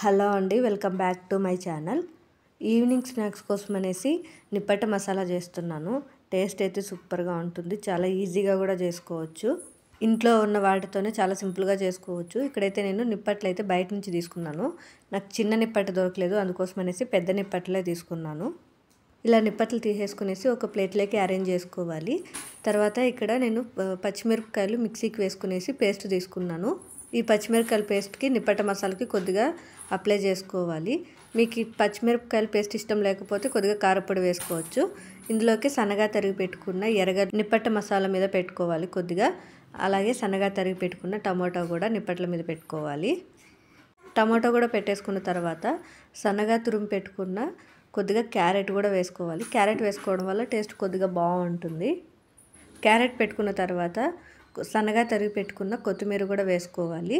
Hello అండి, welcome back to my channel. Evening snacks కోసం అనేసి నిప్పట్ట మసాలా చేస్తున్నాను. టేస్ట్ అయితే సూపర్గా ఉంటుంది. చాలా ఈజీగా కూడా చేసుకోవచ్చు. ఇంట్లో ఉన్న వాటితోనే చాలా సింపుల్గా చేసుకోవచ్చు. ఇక్కడైతే నేను నిప్పట్లు అయితే బయట నుంచి తీసుకున్నాను. నాకు చిన్న నిప్పట్టు దొరకలేదు, అందుకోసం అనేసి పెద్ద నిప్పట్లే తీసుకున్నాను. ఇలా నిప్పట్లు తీసేసుకునేసి ఒక ప్లేట్లోకి అరేంజ్ చేసుకోవాలి. తర్వాత ఇక్కడ నేను పచ్చిమిరపకాయలు మిక్సీకి వేసుకునేసి పేస్ట్ తీసుకున్నాను. ఈ పచ్చిమిరపకాయల పేస్ట్కి నిప్పట్ట మసాలాకి కొద్దిగా అప్లై చేసుకోవాలి. మీకు ఈ పచ్చిమిరపకాయల పేస్ట్ ఇష్టం లేకపోతే కొద్దిగా కారపొడి వేసుకోవచ్చు. ఇందులోకి సన్నగా తరిగి పెట్టుకున్న ఎర్రగడ్డ నిప్పట్ట మసాలా మీద పెట్టుకోవాలి కొద్దిగా. అలాగే సన్నగా తరిగి పెట్టుకున్న టమాటో కూడా నిప్పట్ల మీద పెట్టుకోవాలి. టమాటో కూడా పెట్టేసుకున్న తర్వాత సన్నగా తురిమి పెట్టుకున్న కొద్దిగా క్యారెట్ కూడా వేసుకోవాలి. క్యారెట్ వేసుకోవడం వల్ల టేస్ట్ కొద్దిగా బాగుంటుంది. క్యారెట్ పెట్టుకున్న తర్వాత సన్నగా తరిగి పెట్టుకున్న కొత్తిమీర కూడా వేసుకోవాలి.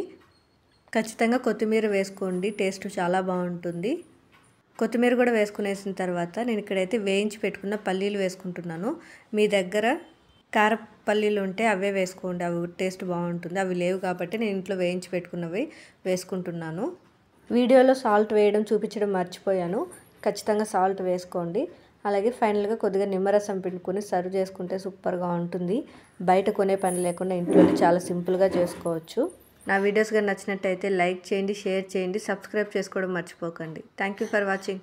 ఖచ్చితంగా కొత్తిమీర వేసుకోండి, టేస్ట్ చాలా బాగుంటుంది. కొత్తిమీర కూడా వేసుకునేసిన తర్వాత నేను ఇక్కడైతే వేయించి పెట్టుకున్న పల్లీలు వేసుకుంటున్నాను. మీ దగ్గర కార పల్లీలు ఉంటే అవే వేసుకోండి, అవి టేస్ట్ బాగుంటుంది. అవి లేవు కాబట్టి నేను ఇంట్లో వేయించి పెట్టుకున్నవి వేసుకుంటున్నాను. వీడియోలో సాల్ట్ వేయడం చూపించడం మర్చిపోయాను. ఖచ్చితంగా సాల్ట్ వేసుకోండి. అలాగే ఫైనల్గా కొద్దిగా నిమ్మరసం పిండుకొని సర్వ్ చేసుకుంటే సూపర్గా ఉంటుంది. బయట కొనే పని లేకుండా ఇంట్లోనే చాలా సింపుల్గా చేసుకోవచ్చు. నా వీడియోస్ కానీ నచ్చినట్టయితే లైక్ చేయండి, షేర్ చేయండి, సబ్స్క్రైబ్ చేసుకోవడం మర్చిపోకండి. Thank you for watching.